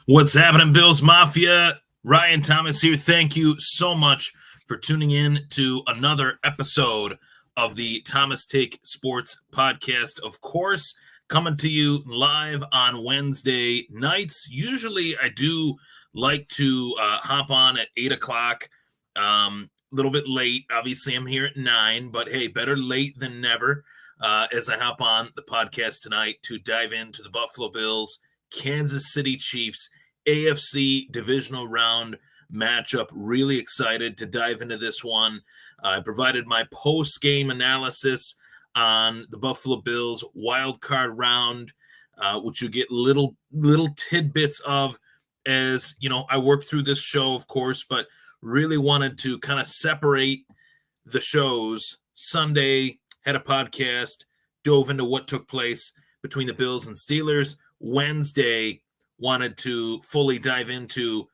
What's happening, Bills Mafia? Ryan Thomas here. Thank you so much for tuning in to another episode of the Thomas Take Sports Podcast. Of course, coming to you live on Wednesday nights. Usually I do like to hop on at 8 o'clock, a little bit late. Obviously, I'm here at 9, but hey, better late than never as I hop on the podcast tonight to dive into the Buffalo Bills, Kansas City Chiefs, AFC Divisional Round matchup. Really excited to dive into this one. I provided my post-game analysis on the Buffalo Bills wild card round, which you get little tidbits of as, I work through this show, of course, but really wanted to kind of separate the shows. Sunday, had a podcast, dove into what took place between the Bills and Steelers. Wednesday, wanted to fully dive into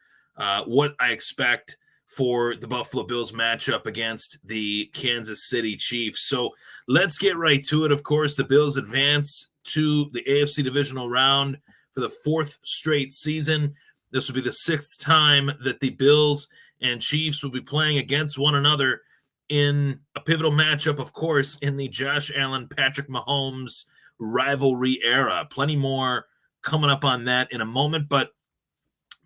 what I expect for the Buffalo Bills matchup against the Kansas City Chiefs. So let's get right to it. Of course, the Bills advance to the AFC Divisional Round for the 4th straight season. This will be the 6th time that the Bills and Chiefs will be playing against one another in a pivotal matchup, of course, in the Josh Allen, Patrick Mahomes rivalry era. Plenty more coming up on that in a moment, but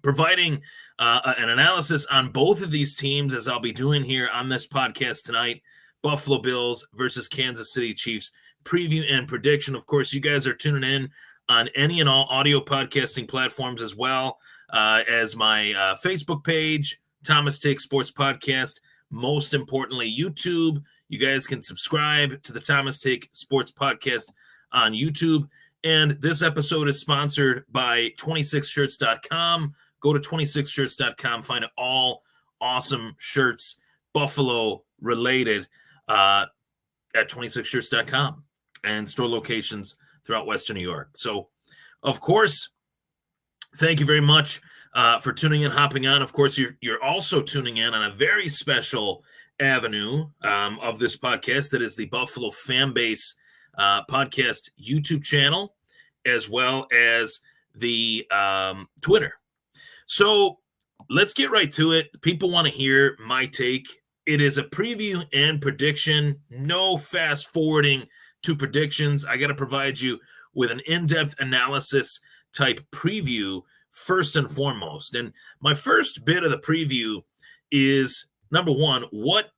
providing an analysis on both of these teams, as I'll be doing here on this podcast tonight, Buffalo Bills versus Kansas City Chiefs, preview and prediction. Of course, you guys are tuning in on any and all audio podcasting platforms, as well as my Facebook page, Thomas Take Sports Podcast. Most importantly, YouTube. You guys can subscribe to the Thomas Take Sports Podcast on YouTube. And this episode is sponsored by 26shirts.com. Go to 26shirts.com, find all awesome shirts, Buffalo related, at 26shirts.com and store locations throughout Western New York. So, of course, thank you very much for tuning in, hopping on. Of course, you're also tuning in on a very special avenue of this podcast, that is the Buffalo Fanbase podcast YouTube channel, as well as the Twitter. So let's get right to it. People want to hear my take. It is a preview and prediction. No fast forwarding to predictions. I got to provide you with an in-depth analysis type preview first and foremost. And my first bit of the preview is, number one, what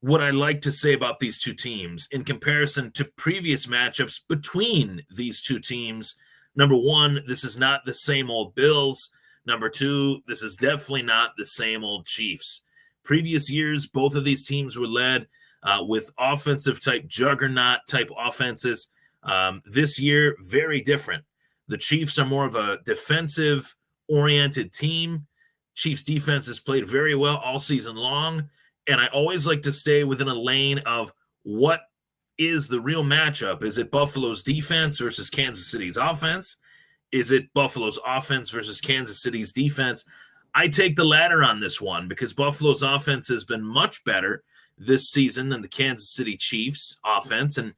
would I like to say about these two teams in comparison to previous matchups between these two teams. Number one, this is not the same old Bills. Number two, this is definitely not the same old Chiefs. Previous years, both of these teams were led with offensive type juggernaut type offenses. This year, very different. The Chiefs are more of a defensive oriented team. Chiefs defense has played very well all season long. And I always like to stay within a lane of what is the real matchup. Is it Buffalo's defense versus Kansas City's offense? Is it Buffalo's offense versus Kansas City's defense? I take the latter on this one because Buffalo's offense has been much better this season than the Kansas City Chiefs offense. And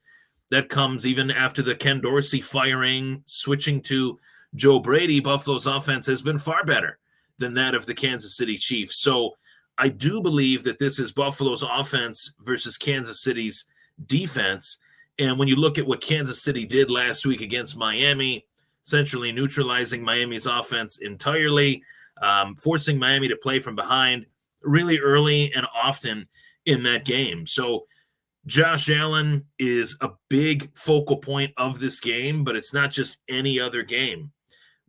that comes even after the Ken Dorsey firing, switching to Joe Brady. Buffalo's offense has been far better than that of the Kansas City Chiefs. So I do believe that this is Buffalo's offense versus Kansas City's defense. And when you look at what Kansas City did last week against Miami, essentially neutralizing Miami's offense entirely, forcing Miami to play from behind really early and often in that game. So Josh Allen is a big focal point of this game, but it's not just any other game.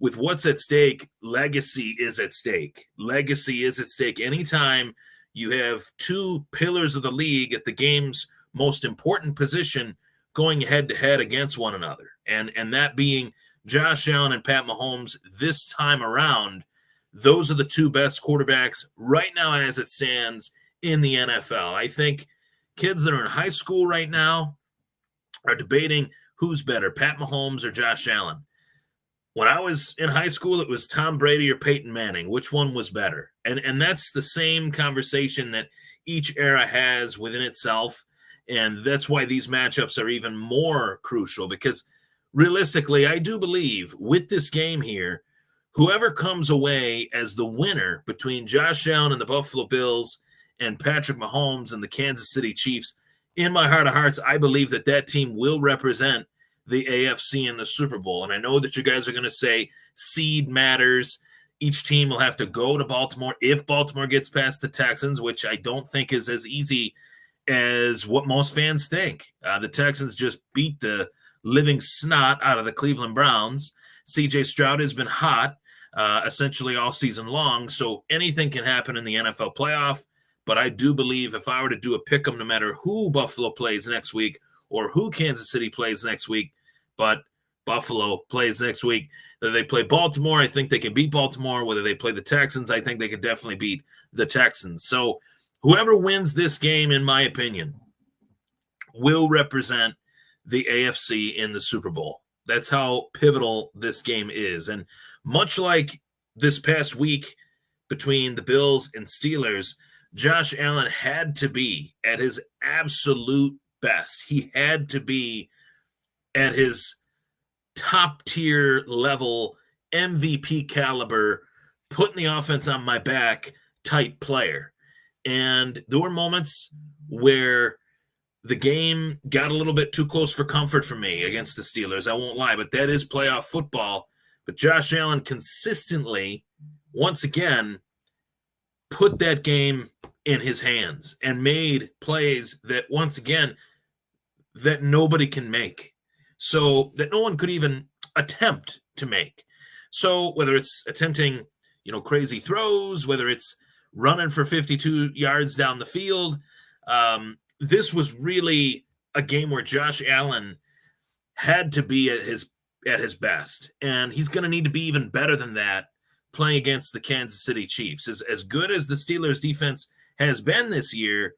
With what's at stake, legacy is at stake. Legacy is at stake. Anytime you have two pillars of the league at the game's most important position going head-to-head against one another, and that being Josh Allen and Pat Mahomes this time around, those are the two best quarterbacks right now as it stands in the NFL. I think kids that are in high school right now are debating who's better, Pat Mahomes or Josh Allen. When I was in high school, it was Tom Brady or Peyton Manning. Which one was better? And that's the same conversation that each era has within itself. And that's why these matchups are even more crucial, because realistically, I do believe with this game here, whoever comes away as the winner between Josh Allen and the Buffalo Bills and Patrick Mahomes and the Kansas City Chiefs, in my heart of hearts, I believe that that team will represent the AFC in the Super Bowl. And I know that you guys are going to say seed matters. Each team will have to go to Baltimore if Baltimore gets past the Texans, which I don't think is as easy as what most fans think. The Texans just beat the living snot out of the Cleveland Browns. C.J. Stroud has been hot essentially all season long, so anything can happen in the NFL playoff. But I do believe if I were to do a pick 'em, no matter who Buffalo plays next week or who Kansas City plays next week, but Buffalo plays next week, whether they play Baltimore, I think they can beat Baltimore. Whether they play the Texans, I think they can definitely beat the Texans. So whoever wins this game, in my opinion, will represent the AFC in the Super Bowl. That's how pivotal this game is. And much like this past week between the Bills and Steelers, Josh Allen had to be at his absolute best. He had to be at his top-tier level, MVP caliber, putting the offense on my back type player. And there were moments where the game got a little bit too close for comfort for me against the Steelers. I won't lie, but that is playoff football. But Josh Allen consistently, once again, put that game in his hands and made plays that, once again, that nobody can make. So that no one could even attempt to make. So whether it's attempting, crazy throws, whether it's running for 52 yards down the field, this was really a game where Josh Allen had to be at his best. And he's going to need to be even better than that playing against the Kansas City Chiefs. As good as the Steelers defense has been this year,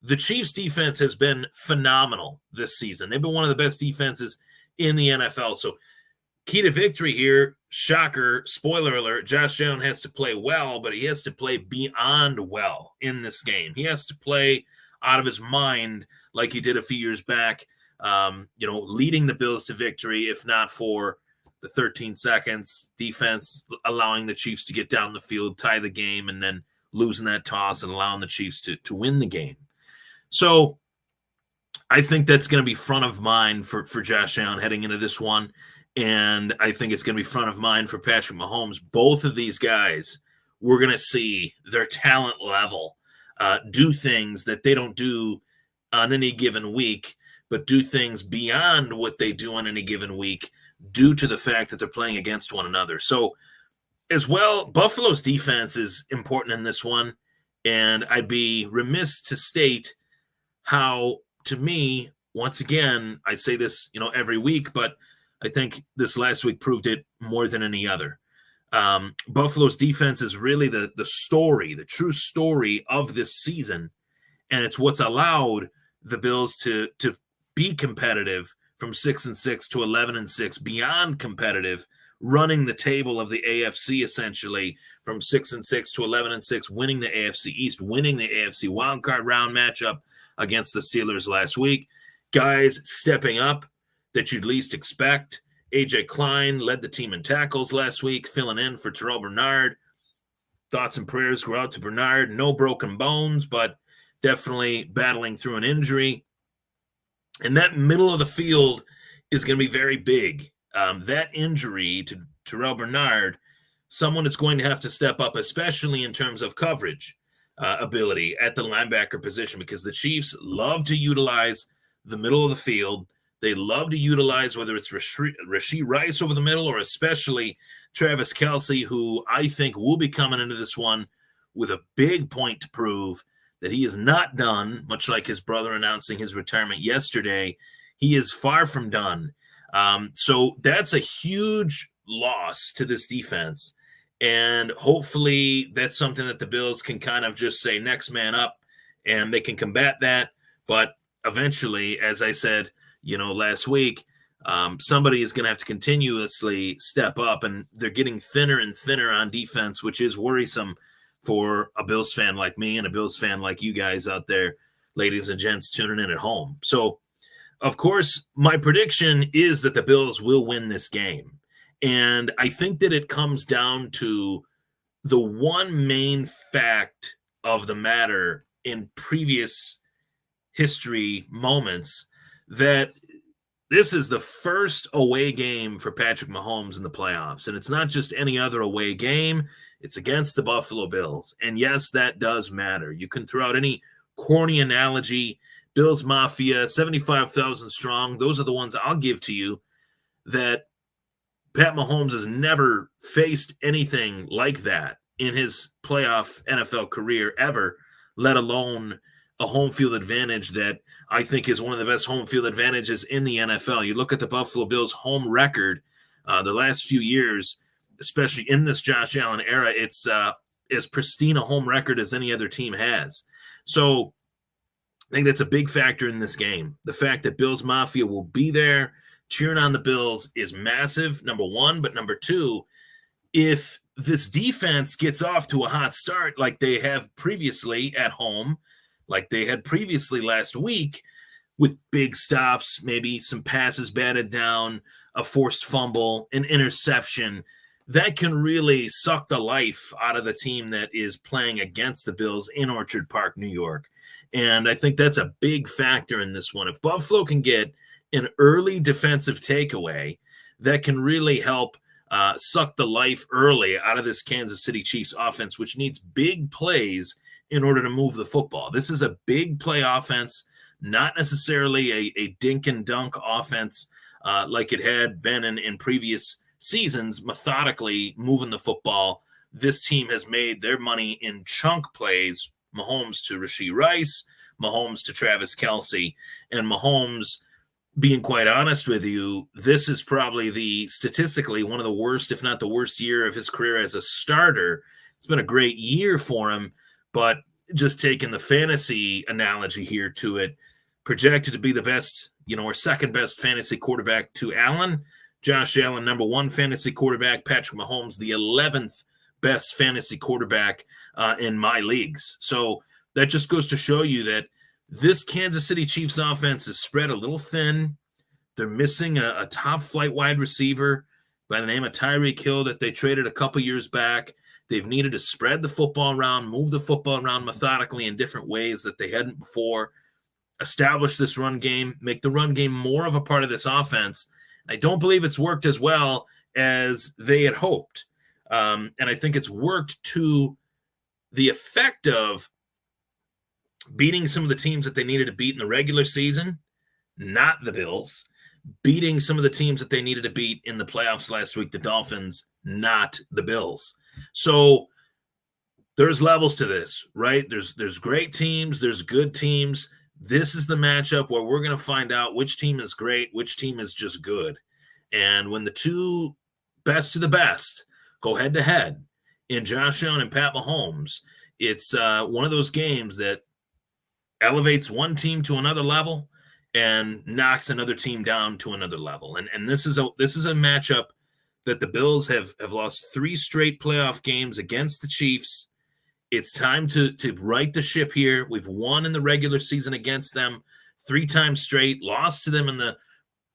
the Chiefs defense has been phenomenal this season. They've been one of the best defenses in the NFL. So key to victory here, shocker, spoiler alert, Josh Allen has to play well, but he has to play beyond well in this game. He has to play out of his mind like he did a few years back, leading the Bills to victory, if not for the 13 seconds defense, allowing the Chiefs to get down the field, tie the game, and then losing that toss and allowing the Chiefs to win the game. So I think that's going to be front of mind for Josh Allen heading into this one. And I think it's going to be front of mind for Patrick Mahomes. Both of these guys, we're going to see their talent level do things that they don't do on any given week, but do things beyond what they do on any given week due to the fact that they're playing against one another. So as well, Buffalo's defense is important in this one. And I'd be remiss to state how, to me, once again, I say this, every week, but I think this last week proved it more than any other. Buffalo's defense is really the story, the true story of this season. And it's what's allowed the Bills to be competitive from 6-6 to 11-6, beyond competitive, running the table of the AFC essentially from 6-6 to 11-6, winning the AFC East, winning the AFC wildcard round matchup against the Steelers last week. Guys stepping up that you'd least expect. A.J. Klein led the team in tackles last week, filling in for Terrell Bernard. Thoughts and prayers go out to Bernard. No broken bones, but definitely battling through an injury. And that middle of the field is going to be very big. That injury to Terrell Bernard, someone is going to have to step up, especially in terms of coverage ability at the linebacker position, because the Chiefs love to utilize the middle of the field. They love to utilize whether it's Rashee Rice over the middle or especially Travis Kelce, who I think will be coming into this one with a big point to prove that he is not done, much like his brother announcing his retirement yesterday. He is far from done. So that's a huge loss to this defense. And hopefully that's something that the Bills can kind of just say next man up and they can combat that. But eventually, as I said, last week, somebody is going to have to continuously step up, and they're getting thinner and thinner on defense, which is worrisome for a Bills fan like me and a Bills fan like you guys out there, ladies and gents, tuning in at home. So, of course, my prediction is that the Bills will win this game. And I think that it comes down to the one main fact of the matter in previous history moments, that this is the first away game for Patrick Mahomes in the playoffs. And it's not just any other away game. It's against the Buffalo Bills. And yes, that does matter. You can throw out any corny analogy. Bills Mafia, 75,000 strong. Those are the ones I'll give to you, that Pat Mahomes has never faced anything like that in his playoff NFL career ever, let alone a home field advantage that I think is one of the best home field advantages in the NFL. You look at the Buffalo Bills' home record the last few years, especially in this Josh Allen era, it's as pristine a home record as any other team has. So I think that's a big factor in this game. The fact that Bills Mafia will be there cheering on the Bills is massive, number one. But number two, if this defense gets off to a hot start like they have previously at home, like they had previously last week, with big stops, maybe some passes batted down, a forced fumble, an interception, that can really suck the life out of the team that is playing against the Bills in Orchard Park, New York. And I think that's a big factor in this one. If Buffalo can get an early defensive takeaway, that can really help suck the life early out of this Kansas City Chiefs offense, which needs big plays in order to move the football. This is a big play offense, not necessarily a dink and dunk offense like it had been in previous seasons, methodically moving the football. This team has made their money in chunk plays, Mahomes to Rashee Rice, Mahomes to Travis Kelce, and Mahomes, being quite honest with you, this is probably statistically one of the worst, if not the worst year of his career as a starter. It's been a great year for him, but just taking the fantasy analogy here to it, projected to be the best, or second best fantasy quarterback to Allen. Josh Allen, number one fantasy quarterback. Patrick Mahomes, the 11th best fantasy quarterback in my leagues. So that just goes to show you that this Kansas City Chiefs offense is spread a little thin. They're missing a top flight wide receiver by the name of Tyreek Hill that they traded a couple years back. They've needed to spread the football around, move the football around methodically in different ways that they hadn't before, establish this run game, make the run game more of a part of this offense. I don't believe it's worked as well as they had hoped. And I think it's worked to the effect of beating some of the teams that they needed to beat in the regular season, not the Bills, beating some of the teams that they needed to beat in the playoffs last week, the Dolphins, not the Bills. So there's levels to this, right? There's great teams, there's good teams. This is the matchup where we're going to find out which team is great, which team is just good. And when the two best of the best go head to head in Josh Allen and Pat Mahomes, it's one of those games that elevates one team to another level and knocks another team down to another level. And this is a matchup that the Bills have lost 3 straight playoff games against the Chiefs. It's time to right the ship here. We've won in the regular season against them 3 times straight, lost to them in the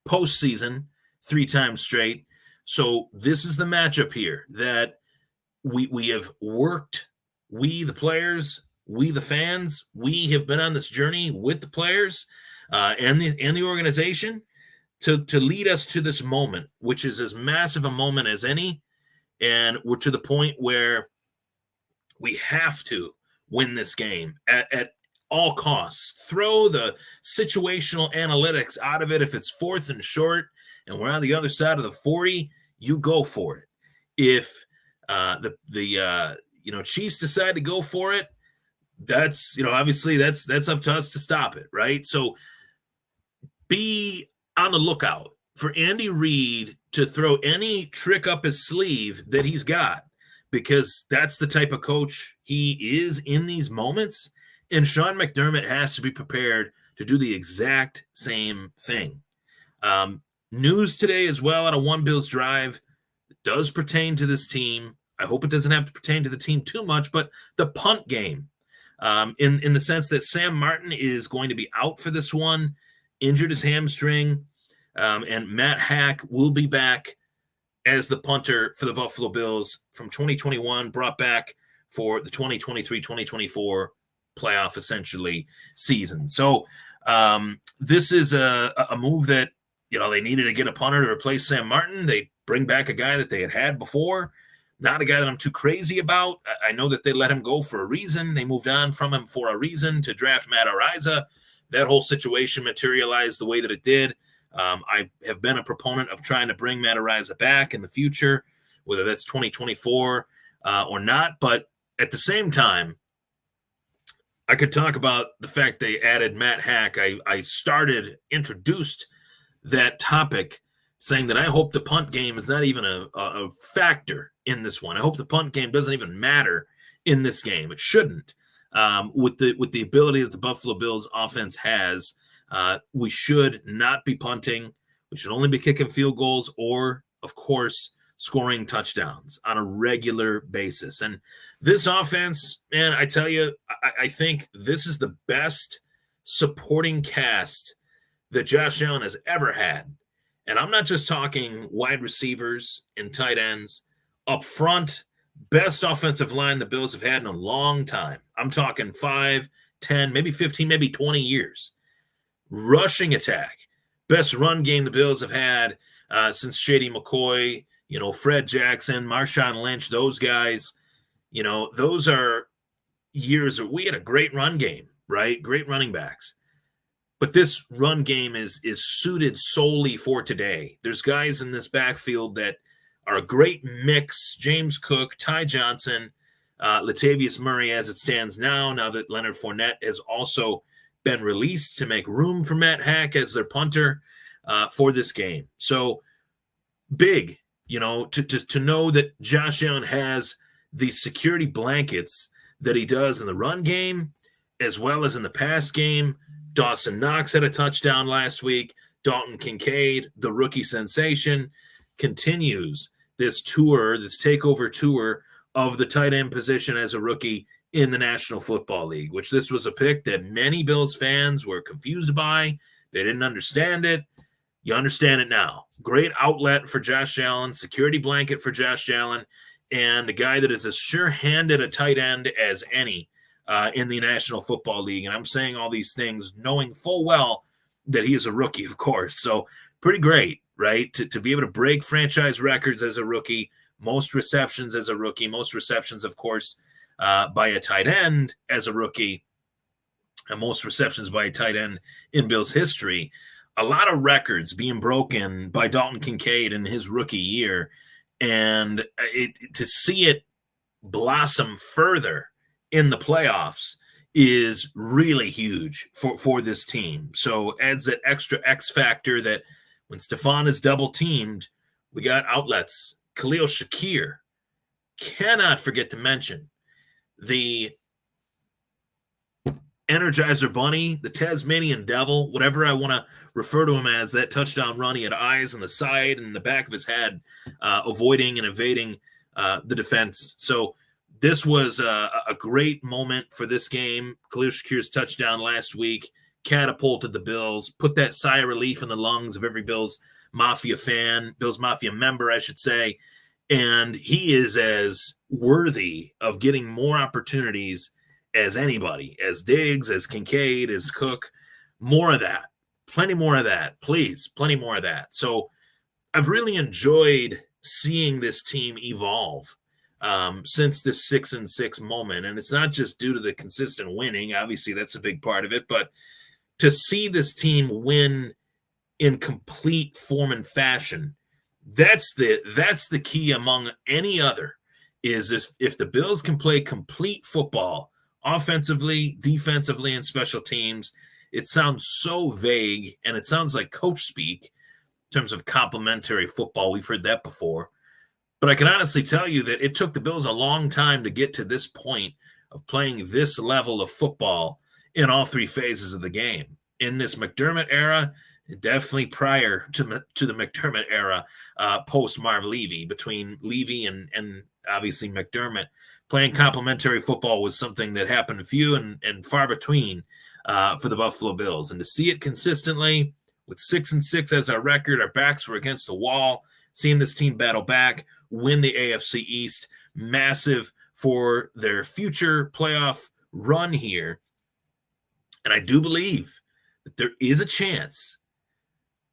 postseason 3 times straight. So this is the matchup here that we have worked, we the players, we the fans, we have been on this journey with the players and the organization to lead us to this moment, which is as massive a moment as any. And we're to the point where we have to win this game at all costs. Throw the situational analytics out of it. If it's 4th and short and we're on the other side of the 40, you go for it. If the Chiefs decide to go for it, that's, obviously that's up to us to stop it, right? So be on the lookout for Andy Reid to throw any trick up his sleeve that he's got, because that's the type of coach he is in these moments. And Sean McDermott has to be prepared to do the exact same thing. News today as well out of One Bills Drive does pertain to this team. I hope it doesn't have to pertain to the team too much, but the punt game, in the sense that Sam Martin is going to be out for this one, injured his hamstring, and Matt Hack will be back as the punter for the Buffalo Bills from 2021, brought back for the 2023-2024 playoff, essentially, season. So this is a move that, they needed to get a punter to replace Sam Martin. They bring back a guy that they had before, not a guy that I'm too crazy about. I know that they let him go for a reason. They moved on from him for a reason to draft Matt Araiza. That whole situation materialized the way that it did. I have been a proponent of trying to bring Matt Araiza back in the future, whether that's 2024 or not. But at the same time, I could talk about the fact they added Matt Hack. I introduced that topic saying that I hope the punt game is not even a factor in this one. I hope the punt game doesn't even matter in this game. It shouldn't. With the ability that the Buffalo Bills offense has, we should not be punting. We should only be kicking field goals or, of course, scoring touchdowns on a regular basis. And this offense, man, I tell you, I think this is the best supporting cast that Josh Allen has ever had. And I'm not just talking wide receivers and tight ends. Up front, best offensive line the Bills have had in a long time. I'm talking 5, 10, maybe 15, maybe 20 years. Rushing attack, best run game the Bills have had since Shady McCoy, Fred Jackson, Marshawn Lynch, those guys. Those are years where we had a great run game, right? Great running backs. But this run game is suited solely for today. There's guys in this backfield that are a great mix. James Cook, Ty Johnson, Latavius Murray as it stands now that Leonard Fournette has also been released to make room for Matt Hack as their punter for this game. So big, to know that Josh Allen has the security blankets that he does in the run game as well as in the pass game. Dawson Knox had a touchdown last week. Dalton Kincaid, the rookie sensation, continues this takeover tour of the tight end position as a rookie in the National Football League, which this was a pick that many Bills fans were confused by. They didn't understand it. You understand it now. Great outlet for Josh Allen, security blanket for Josh Allen, and a guy that is as sure-handed a tight end as any in the National Football League. And I'm saying all these things knowing full well that he is a rookie, of course. So pretty great, right? To be able to break franchise records as a rookie, most receptions as a rookie, most receptions, of course, by a tight end as a rookie, and most receptions by a tight end in Bills history. A lot of records being broken by Dalton Kincaid in his rookie year. And to see it blossom further in the playoffs is really huge for this team. So adds that extra X factor that when Stephon is double teamed, we got outlets. Khalil Shakir, cannot forget to mention the Energizer Bunny, the Tasmanian Devil, whatever I want to refer to him as, that touchdown run. He had eyes on the side and the back of his head, avoiding and evading the defense. So this was a great moment for this game. Khalil Shakir's touchdown last week catapulted the Bills, put that sigh of relief in the lungs of every Bills Mafia fan, Bills Mafia member, I should say. And he is as worthy of getting more opportunities as anybody, as Diggs, as Kincaid, as Cook. More of that. Plenty more of that. Please, plenty more of that. So I've really enjoyed seeing this team evolve since this 6-6 moment. And it's not just due to the consistent winning. Obviously, that's a big part of it. But to see this team win in complete form and fashion, that's the key among any other, is if the Bills can play complete football, offensively, defensively, and special teams. It sounds so vague, and it sounds like coach speak in terms of complementary football. We've heard that before. But I can honestly tell you that it took the Bills a long time to get to this point of playing this level of football in all three phases of the game. In this McDermott era, definitely prior to the McDermott era, post Marv Levy, between Levy and obviously McDermott, playing complementary football was something that happened few and far between for the Buffalo Bills. And to see it consistently with 6-6 as our record, our backs were against the wall. seeing this team battle back, win the AFC East, massive for their future playoff run here. And I do believe that there is a chance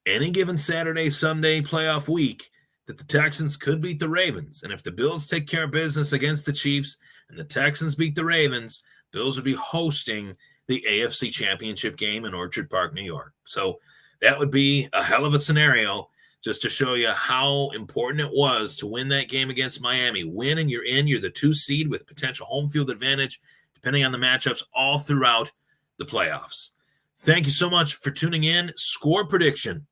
any given Saturday, Sunday playoff week that the Texans could beat the Ravens. And if the Bills take care of business against the Chiefs and the Texans beat the Ravens, Bills would be hosting the AFC Championship game in Orchard Park, New York. So that would be a hell of a scenario, just to show you how important it was to win that game against Miami. Win and you're in. You're the 2 seed with potential home field advantage, depending on the matchups, all throughout the playoffs. Thank you so much for tuning in. Score prediction.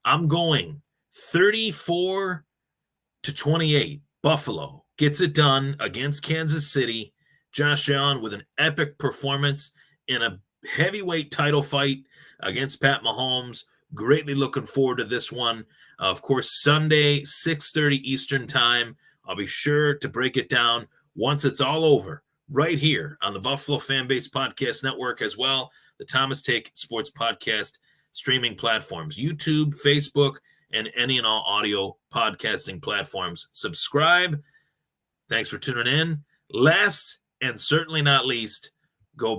I'm going 34-28. Buffalo gets it done against Kansas City. Josh Allen with an epic performance in a heavyweight title fight against Pat Mahomes. Greatly looking forward to this one. Of course, Sunday, 6:30 Eastern time. I'll be sure to break it down once it's all over right here on the Buffalo Fanbase Podcast Network, as well the Thomas Take Sports Podcast streaming platforms, YouTube, Facebook, and any and all audio podcasting platforms. Subscribe. Thanks for tuning in. Last and certainly not least, go Bills.